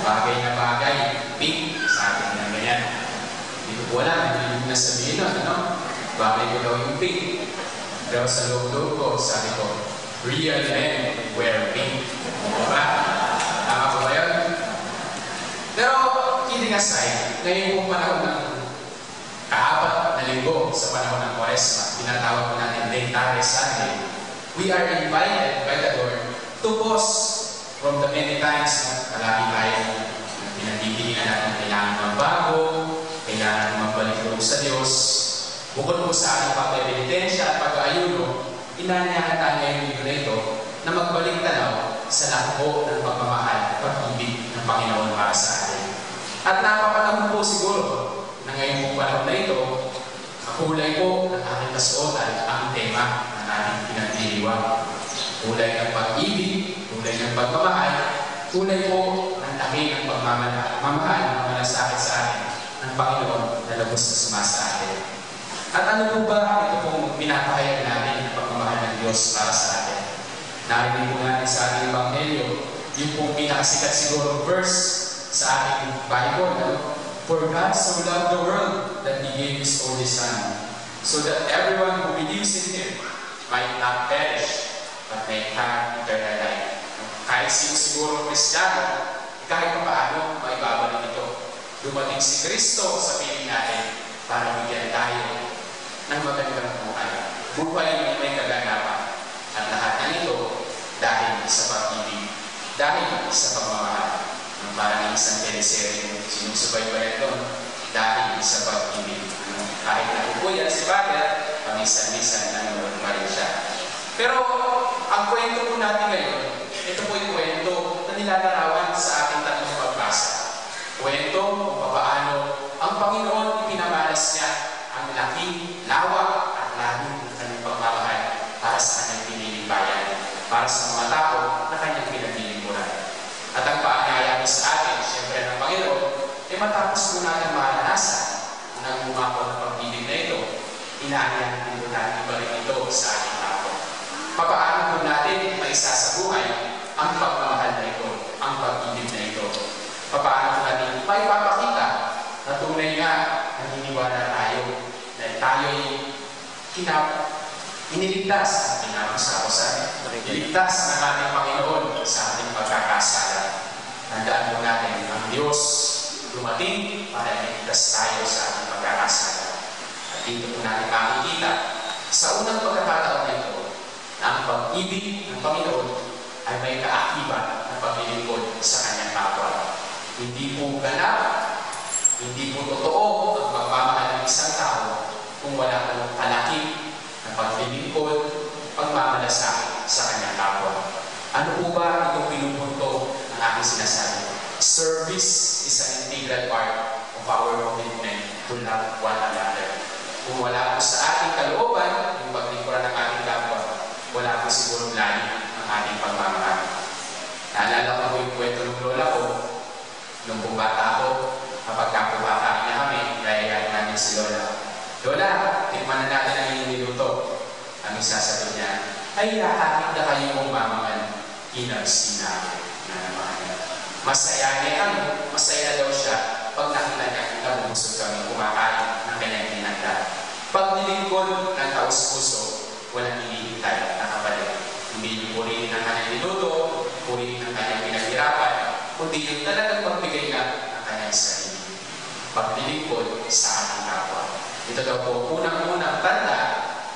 bagay na bagay, pink, sa atin na ganyan. Hindi ko wala, hindi ko nasabihin nun, ano? Bagay ko daw yung pink. Pero sa loob-loob ko, sabi ko, real men wear pink. Diba? Tama ko ba yun? Pero, kidding aside, ngayon kong panahon ng kaapat na linggo sa panahon ng Kwaresma, tinatawag ko natin Lentare Sunday, we are invited by the Lord to pause from the many times na kalagi tayo pinagtitinginan natin kailangan magbago, kailangan magbalik loob sa Diyos. Bukod po sa ating pagpapilitensya at pag-aayuno, inanyahan tayo ngayong linggo na ito na magbalik tanaw sa lakbo ng pagmamahal at pag-ibig ng Panginoon para sa atin. At napapanahon po siguro na ngayong po panahon na ito, kakulay po ng ating kasuotan ang tema ng ating pinagdiriwang. Kulay ng pag-ibig, kulay ng pagmamahal, kulay po ng tabi ng pagmamahal ng mga nasakit sa atin ng Panginoon na lubos na sumasa atin. At ano po ba ito pong pinapahayag natin ng pagmamahal ng Diyos para sa atin? Narinig po natin sa ating Ebanghelyo, yung pong pinakasikat siguro verse sa ating Bible, no? For God so loved the world that He gave His only Son, so that everyone who believes in Him might not perish, but may have eternal life. Kahit siguro Kristiyano, kahit pa paano, maibabalik ito. Dumating si Kristo sa piling natin para bigyan tayo ng magandang buhay. Buhay na may kaganapan. At lahat ng ito dahil sa pag-ibig, dahil sa pagmamahal. Ang parang isang teleserye sinusubaybayan doon dahil sa pag-ibig. Kahit na po yan si Father, pamisan-misan nanonood pa rin siya. Pero ang kwento po natin ngayon, ito po yung kwento na nilalarawan sa ating tatlong pagbasa. Kwento kung paano ang Panginoon ipinamalas niya ang laking, lawak at lalim ng kanyang pagmamahal para sa kanyang piniling bayan, para sa mga tao na kanyang pinaglilingkuran. At ang paanyaya sa atin, siyempre ng Panginoon, ay matapos po natin maranasan ng umapaw ng pag-ibig na ito, inaanyahan din natin ibalik ito sa ating tao. Papaano po natin maisa sa buhay ang pagmamahal na ito, ang pag-ibig na ito? Papaano po natin maipapakita na tunay nga naniniwala tayo dahil tayo'y iniligtas at pinapasawasan. Iligtas ng ating Panginoon sa ating pagkakasala. Tandaan po natin ang Diyos dumating para iligtas tayo sa ating pagkakasala. At dito po natin makikita sa unang pagkakataon na ito na ang pag-ibig ng Panginoon ay may kaakibat na paglilingkod sa kanyang kapwa. Hindi po ganap, hindi po totoo ang pagmamahal ng isang tao kung wala pong kalaki na paglilingkod, pagmamalasakit sa kanyang kapwa. Ano po ba itong pinupunto ng aking sinasabi? Service is an integral part of our commitment to love one another. Kung wala po sa ating kalooban, yung paglingkuran ng ating kapwa, wala po siguro lalim ang ating pagmamahal. Naalala ko po yung kwento ng lola ko, nung kung bata ako, kapag kapubata na kami, kaya namin si Lola. Lola, tikman na natin ang inyong niluto. Ang sasabi niya, ay nakakit na kayo mong mamaman, kinabsi namin na naman. Masaya niya kami, masaya daw siya pag nakita niya nabubusog kami kumakain ng kanyang hinanda. Pag nilingkod ng taus-puso, walang hinihintay na kabalik. Hindi purihin ang kanyang niluto, purihin ang kanyang pinaghirapan, kundi yung talagang pagbigay nga ng kanyang sarili. Paglilingkod sa ating kapwa. Ito daw po unang-unang tanda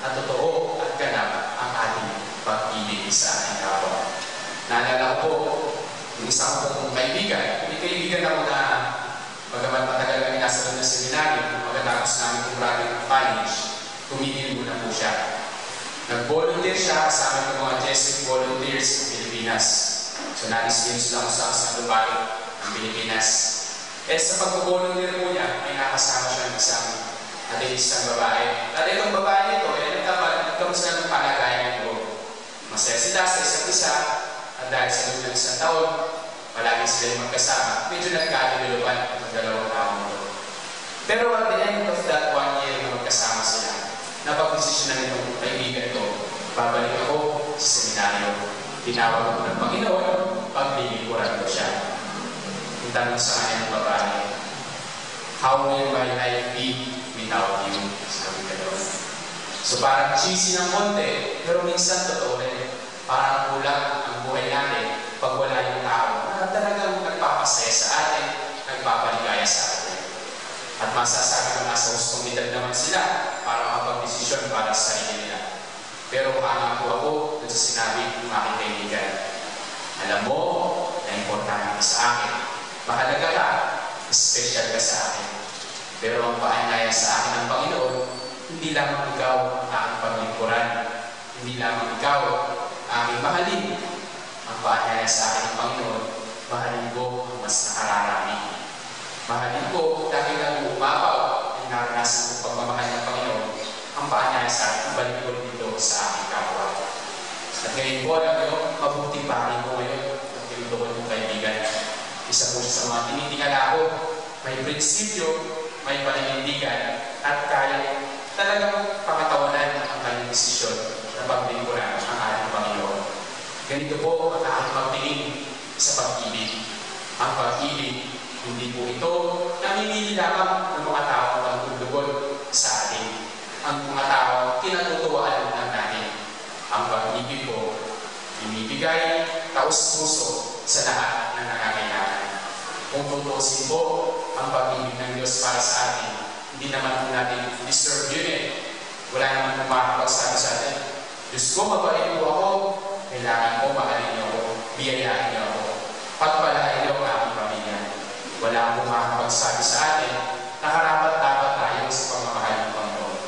na totoo at ganap ang ating pag-ibig sa ating kapwa. Naalala ko po, yung isang kong kaibigan, may kaibigan ako na bagamat matagal kami nasa doon na seminaryo, pagkatapos namin kumrating ang college, tumigil muna po siya. Nag-volunteer siya kasama ng mga Jesuit volunteers ng Pilipinas. So, na-experience lang sa isang lugar ng Pilipinas. Sa pag-volunteer po niya, may nakasama siya ng isang ateistang babae. At itong babae nito, nagkamusta ng palagayan nito. Masaya sila sa isa't isa, at dahil sa loob ng isang taon, palagi sila magkasama. Medyo nagkakilulupan ang dalawang taon nito. Pero at the end of that 1 year na magkasama sila, napag-desisyon na itong kaibigan ko, babalik ako sa seminaryo. Tinawag ako ng Panginoon, paglilingkuran ko siya. Ang tanong sa kanya ng babae, how will my life be without you? Sabi ka doon. So parang cheesy ng konti, pero minsan totoo rin. Parang kulang ang buhay natin pag wala yung tao na talagang nagpapasaya sa atin, nagpapaligaya sa atin. At masasabi ko nasa hustong edad naman sila para makapag-desisyon para sa sarili nila. Pero hanga po ako dun sa sinabi ng aking kaibigan. Alam mo na importante ka sa akin. Mahalaga ka, special ka sa akin. Pero ang paanyaya sa akin ng Panginoon, hindi lamang ikaw ang aking paglingkuran. Hindi lamang ikaw aking mahalin. Ang paanyaya sa akin ng Panginoon, mahalin ko ang mas nakararami. Mahalin ko dahil ang umapaw ay naranasan ng pagmamahal ng Panginoon. Ang paanyaya sa akin, balik ko dito sa aking kapwa. At ngayon po, alam nyo, mabuting pari ko ngayon. At tinutukoy kong kaibigan. Isa po siya sa mga tinitingala ko. May prinsipyo, may paninindigan, at kaya talagang pakatawanan ang kanyang desisyon na paglingkuran ang ating Panginoon. Ganito po ang aking pagtingin sa pag-ibig. Ang pag-ibig, hindi po ito namimili lamang ng mga tao na nagtutugod sa atin. Ang mga tao, kinatutuwaan lang natin. Ang pag-ibig po, binibigay taus-puso sa lahat ng nangangailangan. Kung tutusin po ang pag-ibig ng Diyos para sa atin, hindi naman po natin deserve yun eh. Wala naman po makakapagsabi sa atin, Diyos ko, mabait po ako, kailangan ko, mahalin niyo ako, biyayain niyo ako, pagpalain niyo ang aking pamilya. Wala po makakapagsabi sa atin na karapat-dapat tayo sa pagmamahal ng Panginoon.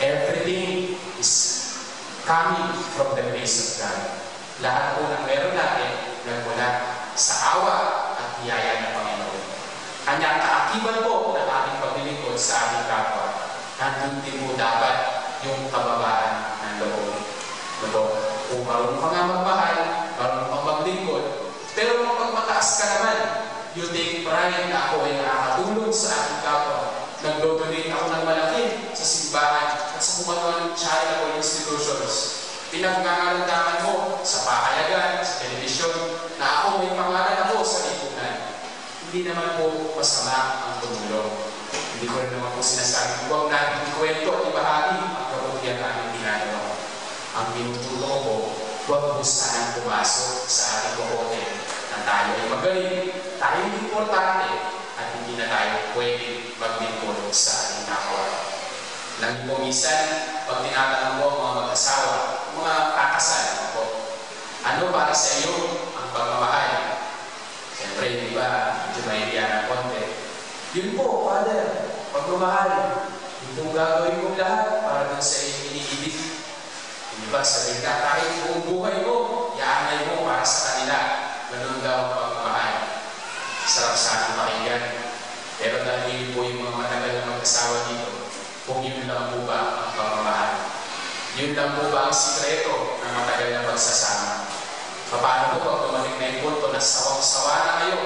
Everything is coming from the grace of God. Lahat po ng meron natin nagmula sa awa at biyaya ng Panginoon. Kanya kaakiban po ng ating paglilingkod sa ating kapwa. Nandun din po dapat yung kababaan ng loob. Kung marunong ka nga magmahal, marunong kang maglingkod, pero pag mataas ka naman, you take pride na ako ay nakakatulong sa ating kapwa. Nag-donate ako ng malaki sa simbahan at sa kumanuan ng charitable institutions. Pinagkakalandaman mo sa pahayagan, sa telebisyon, na ako may pangalan ako sa lipunan. Hindi naman po masama ang tumulong. Hindi ko rin naman po sinasabi, huwag natin ikwento at ibahagi ang kabutihan namin ginagawa. Ang pinutulong ko, huwag po sanang pumasok sa ating kokote na tayo ay magaling, tayo ay importante, at hindi na tayo pwede maglingkod sa ating kapwa. Lagi po minsan, pag tinatanong mo ang mga mag-asawa, mga kakasal po, ano para sa iyo ang pagmamahal? Siyempre, di ba, medyo mahihiya ng konti. Yun po, Father, pagmamahal. Itong gagawin kong lahat para dun sa iyong iniibig. Di ba, sabihin ka, kahit buong buhay mo, yaanay mo para sa kanila. Ganun daw ang pagmamahal. Sarap sa ating pakinggan. Pero dahil po yung mga matagal na mag-asawa dito, kung yun lang po ba ang pagmamahal? Yun lang po ba ang sikreto ng matagal na pagsasama? Paano po pag dumating na yung punto na sawang-sawa na kayo?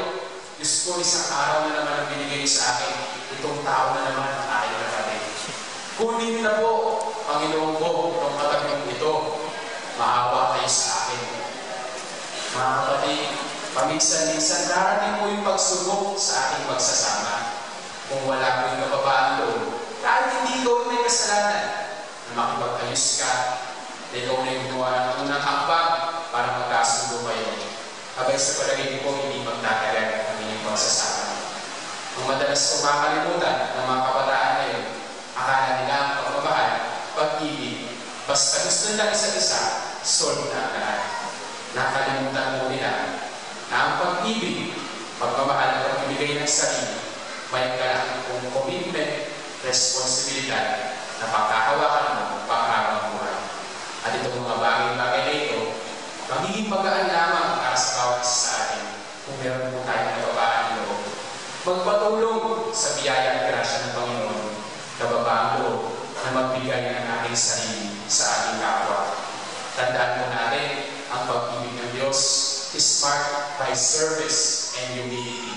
Diyos ko, isang araw na naman ang binigay sa akin, itong tao na naman ang aking kapatid. Kunin na po, Panginoon ko, itong katagong ito, maawa kayo sa akin. Mga kapatid, paminsan-minsan darating po yung pagsubok sa ating magsasama. Kung wala po yung kababaan doon, kahit hindi doon may kasalanan, na makipag-ayos ka, na ikaw na yung gawa ng unang hakbang para magkasundo kayo. Abay sa palagay ko, hindi magtatagal ang inyong pagsasama. Ang madalas kong makakalimutan ng mga kabataan na yun, akala nila ang pagmamahal, pag-ibig, basta gusto nila isa't isa, solve na ang lahat. Nakalimutan mo nila na ang pag-ibig, pagmamahal at pagbibigay ng sarili, may kailangan kong commitment, responsibilidad na pagkakawakan mo pang-araw buhay. At itong mga bagay-bagay na ito, magiging magaan lamang para sa bawat isa sa atin kung meron po tayong nababaan loob. Magpatulong sa biyaya at grasya ng Panginoon, nababaan loob na magbigay ng ating sarili sa ating kapwa. Tandaan po natin, ang pag-ibig ng Diyos is marked by service and humility.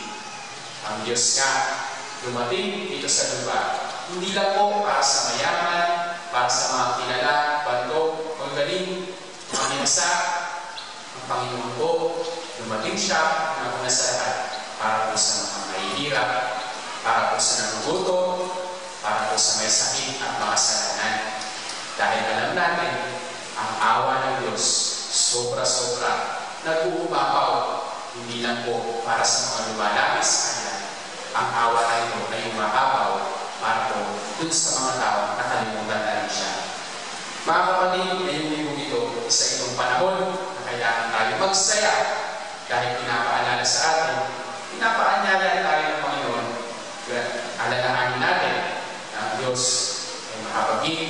Ang Diyos nga, dumating dito sa lupa, hindi lang po para sa mayaman, para sa mga kilala, bando, magaling, maminasa. Ang Panginoon po, dumating siya ng una sa lahat para po sa mga mahihirap, para po sa nagugutom, para po sa may sakit at mga kasalanan. Dahil alam natin, ang awa ng Diyos, sobra-sobra, nag-uumapaw, hindi lang po para sa mga lumalapit sa Kanya. Ang awa na ito ay umapaw para po dun sa mga tao na nakalimutan na rin siya. Mga kapatid, ngayong libong ito, isa itong panahon na kailangan tayo magsaya dahil pinapaalala sa atin, pinapaanyaya tayo ng Panginoon. Alalahanin natin na ang Diyos ay makapaging,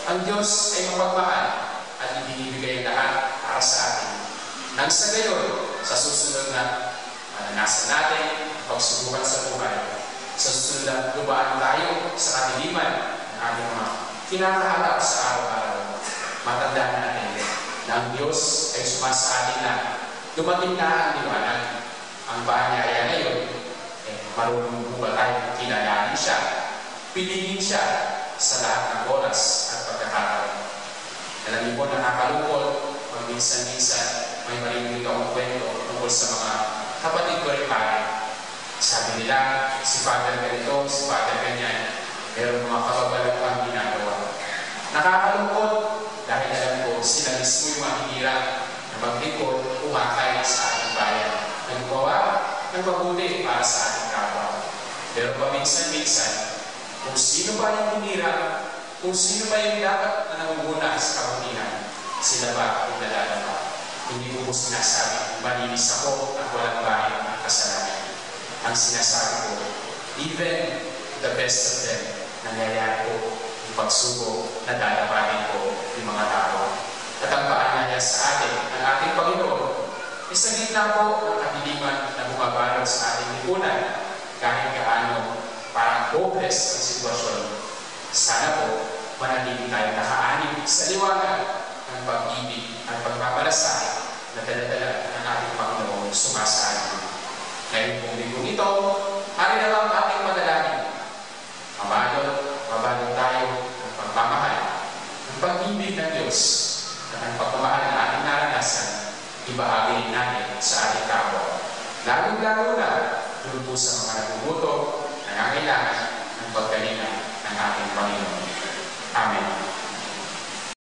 ang Diyos ay mapagmahal at ibinibigay ang lahat para sa atin. Nang sa gayon, sa susunod na mananasan natin, pagsubukan sa buhay, sa susunod na lubaan tayo sa kadiliman ng ating mga kinakaharap sa araw-araw, matandaan natin na ang Diyos ay sumasabi na dumating na ang liwanag. Ang paanyaya na yun, marunong po ba tayo kilalanin siya, piliin siya sa lahat ng oras at pagkakataon. Alam niyo po, nakakalungkot, pag minsan-minsan may marinig akong kwento tungkol sa mga kapatid ko rin pare. Sabi nila, si Father ganito, si Father ganyan, pero mga kababalagpang ginagawa. Nakakalungkot dahil alam ko sila mismo yung mahihirap na maglingkod, umakay sa ating bayan. Naggawa ng mabuti para sa ating kapwa. Pero paminsan-minsan, kung sino ba yung hinirap, kung sino ba yung dapat na nangunguna sa kabutihan, sila ba yung nalalaba? Hindi ko po sinasabi, malinis ako at walang bahay ng kasalanan. Ang sinasabi ko, even the best of them, nangyayari po yung pagsubok na dadapatin ko yung mga tao. At ang paanyaya sa atin, ang ating Panginoon, sa gitna po ng kadiliman na bumabalot sa ating lipunan, kahit gaano parang hopeless ang sitwasyon, sana po manatili tayo nakaanib sa liwanag ng pag-ibig at pagpapalasay na dala-dala ng ating Panginoon sumasaan. Ngayon pong linggong ito, hari na lang ating madalangin. Mabalot tayo ng pagmamahal, ng pag-ibig ng Diyos, at ang pagmamahal na ating naranasan, ibahagi natin sa ating kapwa. Lalo-lalo na doon po sa mga nagugutom, nangangailangan ng paggalingan ng ating Panginoon. Amen.